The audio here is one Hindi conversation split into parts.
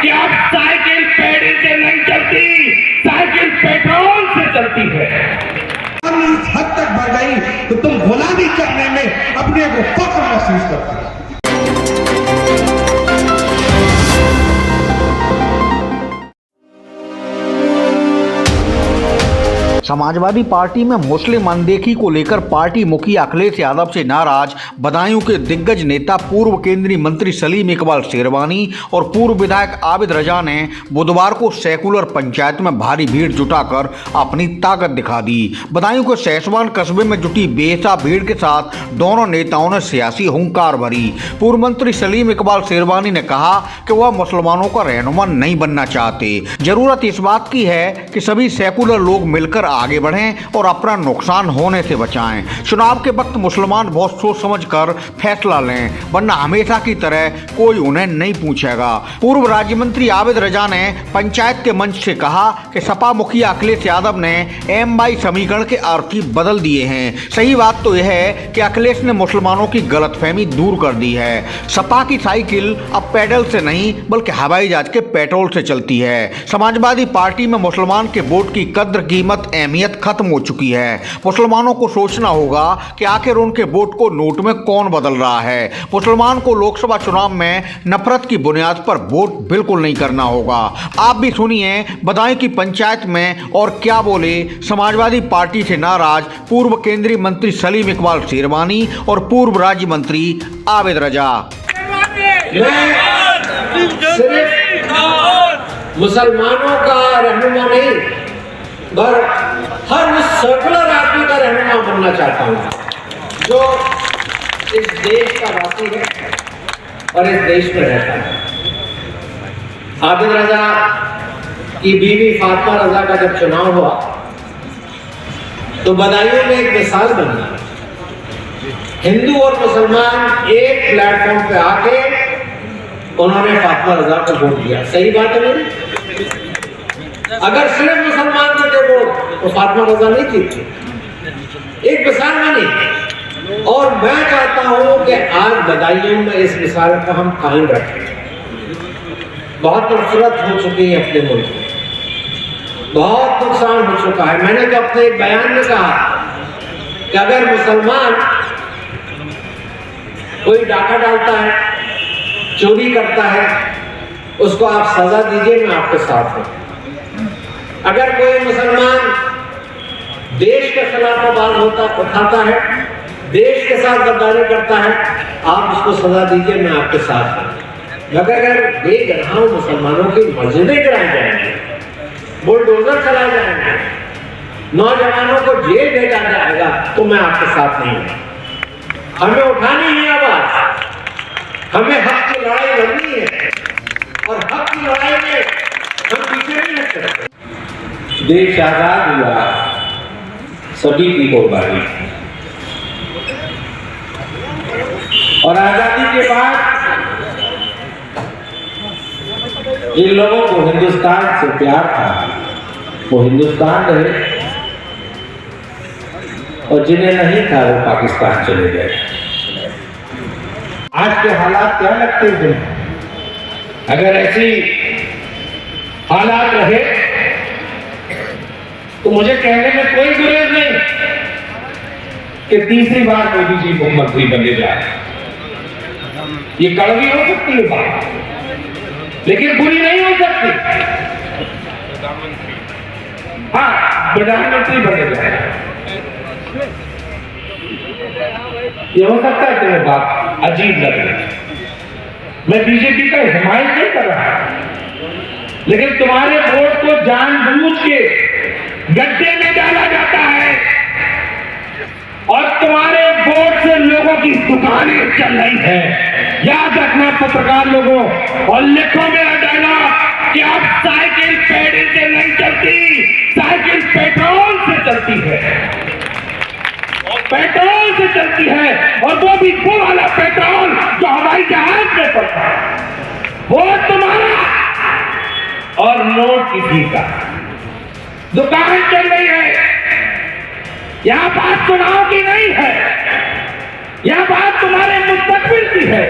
कि अब साइकिल पेड़ी से नहीं चलती, साइकिल पेट्रोल से चलती है। इस हद तक बढ़ गई तो तुम गुलामी करने में अपने को फख्र महसूस करते हो। समाजवादी पार्टी में मुस्लिम अनदेखी को लेकर पार्टी मुखिया अखिलेश यादव से नाराज बदायूं के दिग्गज नेता पूर्व केंद्रीय मंत्री सलीम इकबाल शेरवानी और पूर्व विधायक आबिद रजा ने बुधवार को सेकुलर पंचायत में भारी भीड़ जुटाकर अपनी ताकत दिखा दी। बदायूं के सैसवान कस्बे में जुटी बेहिसाब भीड़ के साथ दोनों नेताओं ने सियासी हुंकार भरी। पूर्व मंत्री सलीम इकबाल शेरवानी ने कहा कि वह मुसलमानों का रहनुमा नहीं बनना चाहते। जरूरत इस बात की है कि सभी सेकुलर लोग मिलकर आगे बढ़ें और अपना नुकसान होने से बचाएं। चुनाव के वक्त मुसलमान बहुत सोच समझकर फैसला लें, वरना हमेशा की तरह कोई उन्हें नहीं पूछेगा। पूर्व राज्य मंत्री आबिद रजा ने पंचायत के मंच से कहा कि सपा मुखिया अखिलेश यादव ने एम-बाई समीकरण के अर्थ ही बदल दिए हैं। सही बात तो यह है कि अखिलेश ने मुसलमानों की गलतफहमी दूर कर दी है। सपा की साइकिल अब पैडल से नहीं बल्कि हवाई जहाज के पेट्रोल से चलती है। समाजवादी पार्टी में मुसलमान के वोट की कद्र कीमत अहमियत खत्म हो चुकी है। मुसलमानों को सोचना होगा कि आखिर उनके वोट को नोट में कौन बदल रहा है। मुसलमान को लोकसभा चुनाव में नफरत की बुनियाद पर वोट बिल्कुल नहीं करना होगा। आप भी सुनिए बदायूं की पंचायत में और क्या बोले समाजवादी पार्टी से नाराज पूर्व केंद्रीय मंत्री सलीम इकबाल शेरवानी और पूर्व राज्य मंत्री आबिद रजा। मुसलमानों का रहनुमा नहीं, पर हर उस सेकुलर आदमी का रहनुमा बनना चाहता हूँ जो इस देश का वासी है और इस देश में रहता है। आबिद रजा की बीवी फातिमा रजा का जब चुनाव हुआ तो बदायूं में एक मिसाल बनी। हिंदू और मुसलमान एक प्लेटफॉर्म पे आके उन्होंने फातिमा रजा को वोट दिया। सही बात है मेरी? अगर सिर्फ मुसलमान देते वोट तो फातिमा रजा नहीं जीतती। एक मिसाल बनी और मैं चाहता हूं कि आज बदायूं में इस मिसाल को हम कायम रखें। बहुत नफरत हो चुकी है अपने मुल्क में, बहुत नुकसान हो चुका है। मैंने तो अपने एक बयान में कहा कि अगर मुसलमान कोई डाका डालता है, चोरी करता है, उसको आप सजा दीजिए, मैं आपके साथ हूं। अगर कोई मुसलमान देश के खिलाफ आवाज उठाता है, देश के साथ गद्दारी करता है, आप उसको सजा दीजिए, मैं आपके साथ हूं। अगर बेगुनाह मुसलमानों की मस्जिदें गिराई जाएंगी, बुलडोजर चलाए जाएंगे, नौजवानों को जेल भेजा जाएगा, तो मैं आपके साथ नहीं हूं। हमें उठानी है आवाज, हमें हक की लड़ाई लड़नी है और हक की लड़ाई में हम पीछे नहीं हट सकते। देश आजाद हुआ सभी की कुर्बानी, और आजादी के बाद जिन लोगों को हिंदुस्तान से प्यार था वो हिंदुस्तान रहे और जिन्हें नहीं था वो पाकिस्तान चले गए। आज के हालात क्या लगते हैं? अगर ऐसी हालात रहे तो मुझे कहने में कोई गुरेज नहीं कि तीसरी बार मोदी जी मुख्यमंत्री बने जाए। ये कड़वी हो सकती है बात, लेकिन बुरी नहीं हो सकती। हाँ, प्रधानमंत्री बने जाए, ये हो सकता है। तुम्हें बात अजीब लगे, मैं बीजेपी का हिमायत नहीं कर रहा, लेकिन तुम्हारे वोट को जानबूझ के गड्ढे में डाला जाता है और तुम्हारे वोट से लोगों की दुकानें चल रही है। याद रखना पत्रकार लोगों, और लिखो मेरा डायलॉग कि अब साइकिल पेड़ी से नहीं चलती, साइकिल पेट्रोल से चलती है, पेट्रोल से चलती है, और वो भी वो वाला पेट्रोल जो हवाई जहाज में पड़ता है। वोट तुम्हारा और नोट किसी का। दुकान चल रही है, यहां बात चुनाव की नहीं है, यहां बात तुम्हारे मुस्तकबिल की है,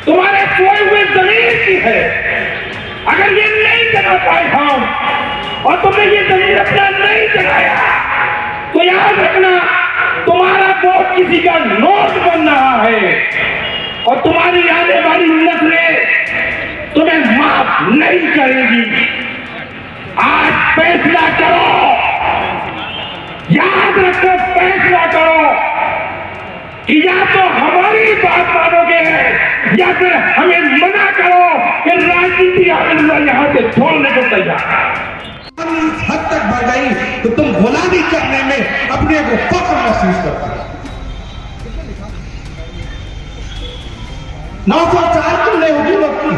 तुम्हारे खोए हुए जमीन की है, ना पाए हम, और तुमने ये जमीन अपना नहीं जगाया, तो याद रखना तुम्हारा वोट किसी का नोट बन रहा है और तुम्हारी आने वाली नस्लें तुम्हें माफ नहीं करेगी। आज फैसला करो, याद रखो, फैसला करो कि या तो हमारी बात मानोगे या फिर हमें मना करो कि राजनीति यहाँ से छोड़ने को तैयार। इस हद तक बढ़ गई तो तुम गुलामी करने में अपने को फख्र महसूस करते हो। 904 तुमने हुकूमत की,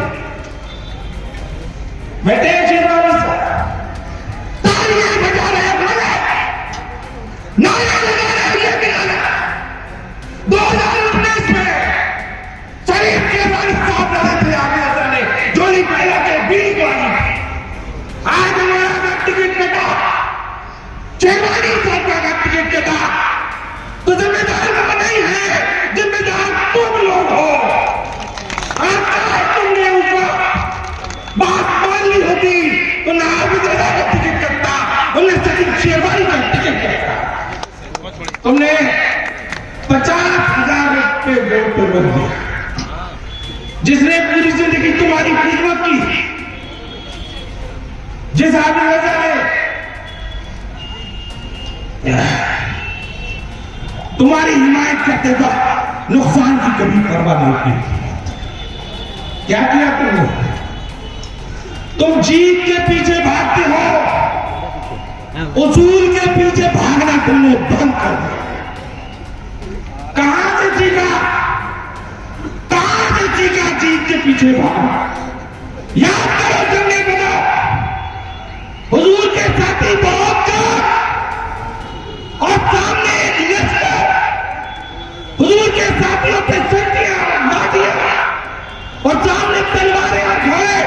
बेटे शेरवानी साहब तालियां बजा रहे हैं, नारा लगा रहे हैं, ये भी गाना 2019 में शरीफ शेरवानी साहब लगे थे आगे जाने जोली पहला के 20 वाली। आज हमारा टिकट कटा, शेरवानी साहब का टिकट कटा, तो जिम्मेदार वो नहीं है, जिम्मेदार तुम लोग हो। तुमने उसका बात मान ली होती तो ना विजय का टिकट कटता, उन्हें सचिन शेरवानी का टिकट कटता। तुमने 50,000 रुपये वोट पर बन दिया, जिसने पूरी जिंदगी तुम्हारी खिदमत की, जिस आदमी वजह है तुम्हारी हिमायत करते वक्त नुकसान की कभी परवाह नहीं की। क्या किया तुमने? तुम जीत के पीछे भागते हो, उसूल के पीछे भागना तुमने बंद कर दिया। कहां से जीता, कहां से जीता? जीत के पीछे भागना। याद करो तुमने बना हुजूर के साथी बहुत कम और सामने एक लश्कर, हुजूर के साथियों पे शक्तियां लाठियां और सामने तलवारें और घोड़े।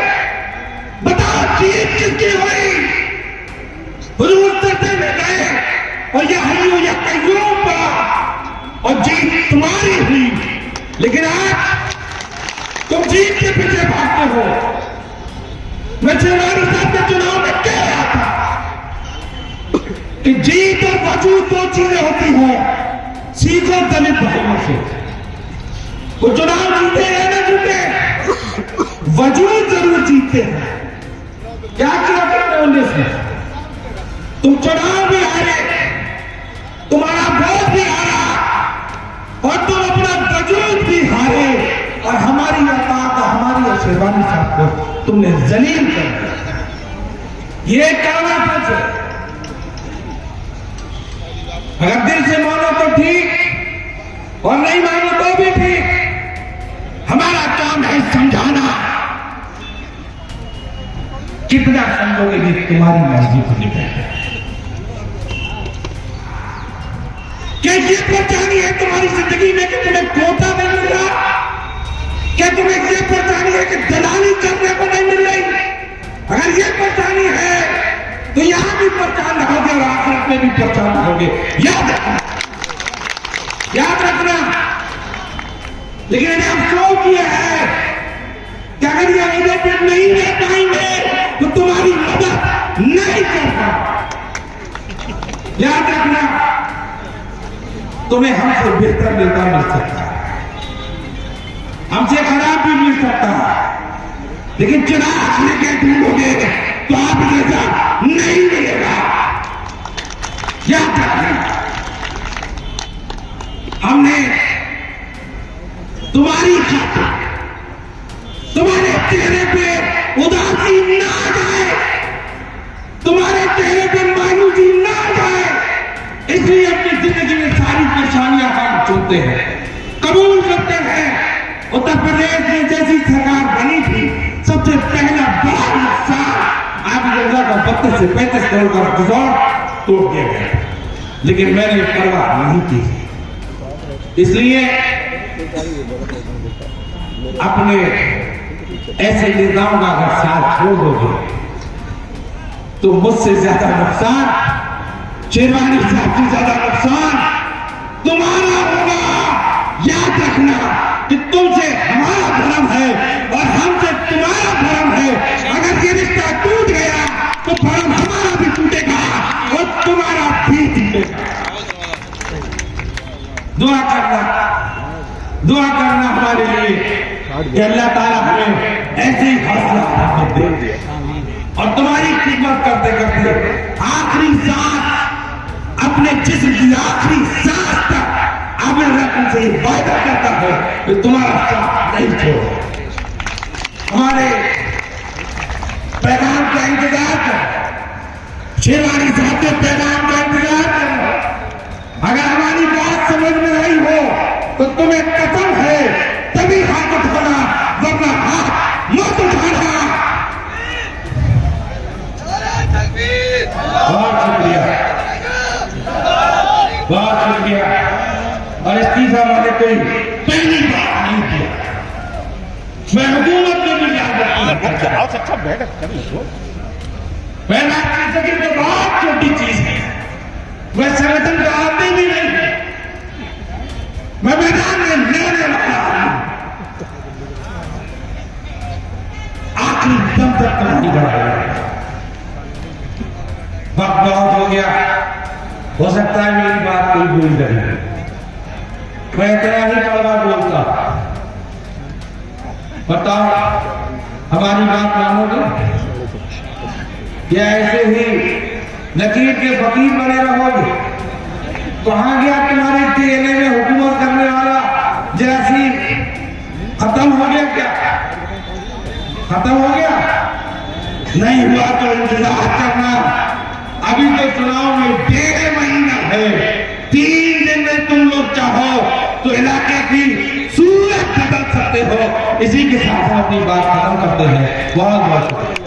बताओ जीत किसकी हुई? हुजूर सत्ते में गए और यह हय्यू या कय्यूम पर और जीत तुम्हारी हुई। लेकिन आज तुम जीत के पीछे भागते हो। मैं शेरवानी साहब के चुनाव में कह रहा था कि जीत और वजूद दो चीजें होती हैं। सीखो दलित भाइयों से, वो चुनाव जीते या न जीते, वजूद जरूर जीतते हैं। क्या किया तुमने 19 में? तुम चुनाव भी हारे, तुम्हारा वोट भी हारा और तुम अपना वजूद भी हारे और हमारी औकात, हमारी शेरवानी साहब को तुमने जलील कर दिया। ये कहना था, अगर दिल से मानो तो ठीक और नहीं मानो तो भी ठीक। हमारा काम है समझाना। कितना समझोगे भी तुम्हारी मर्जी को निकल क्या ये परेशानी है तुम्हारी जिंदगी में कि तुम्हें कोटा नहीं मिल रहा? क्या तुम्हें ये परेशानी है कि दलाली करने को नहीं मिल रही? अगर ये परेशानी है तो यहां भी परेशान रहोगे और आखिरत में भी परेशान रहोगे। याद रखना, याद रखना। लेकिन इन्हें अफसोस ये है कि अगर ये इलेक्टेड नहीं रह पाएंगे तो तुम्हारी मदद नहीं कर पाएंगे। याद रखना, तुम्हें हमसे बेहतर नेता मिल सकता है, हमसे खराब भी मिल सकता है, लेकिन चुनाव लेके ढूंढोगे तो आप जैसा नहीं मिलेगा। याद रखना, हमने तुम्हारी खातिर, तुम्हारे चेहरे पे उदासी ना जाए, तुम्हारे चेहरे पे मायूसी ना जाए, इसलिए अपनी जिंदगी में सारी परेशानियां हम चुनते हैं, कबूल करते हैं। उत्तर प्रदेश में जैसी सरकार बनी थी, सबसे पहला बड़ा नुकसान आपकी जनता का 32 से 35 करोड़ का रिजॉर्ट तोड़ दिया गया, लेकिन मैंने परवाह नहीं की। इसलिए अपने ऐसे नेताओं का अगर साथ छोड़ दोगे तो मुझसे ज्यादा नुकसान, शेरवानी साहब से ज्यादा नुकसान तुम्हारा होगा। याद रखना कि तुमसे हमारा धर्म है और हमसे तुम्हारा धर्म है। अगर ये रिश्ता टूट गया कि अल्लाह ताला हमें ऐसे ही हौसला दे और तुम्हारी खिदमत करते करते आखिरी सांस, अपने जिस्म की आखिरी सांस तक आमिर रकम से वायदा करता है कि तुम्हारा साथ नहीं छोड़ो। हमारे पैगाम का इंतजार करो, शेरवानी साहब के पैगाम का इंतजार करो। अगर हमारी बात समझ में आई हो तो तुम्हें कसम है तभी हाथ उठाना, वरना हाथ मत उठाना। बहुत शुक्रिया, बहुत शुक्रिया। और इस तीसरा वाले कोई पहली बात नहीं किया, मैं हुकूमत में भी याद रखूंगा। मैं राष्ट्रीय सचिव तो बहुत छोटी चीज है, मैं संगठन का आदमी भी नहीं, मैं मैदान में लड़ने वाला हूं, आखिरी दम तक कहानी बढ़ाया। वक्त बहुत हो गया, हो सकता है मेरी बात कोई भूल गई, मैं इतना ही कड़वा बोलता। बताओ हमारी बात मानोगे या ऐसे ही लकीर के फकीर बने रहोगे? कहां गया तुम्हारे डीएनए में हुकूमत करने वाला जरासीम? खत्म हो गया क्या? खत्म हो गया? नहीं हुआ तो इंतजार करना, अभी तो चुनाव में 1.5 महीना है। 3 दिन में तुम लोग चाहो तो इलाके की सूरत बदल सकते हो। इसी के साथ अपनी बात खत्म करते हैं। बहुत बहुत शुक्रिया।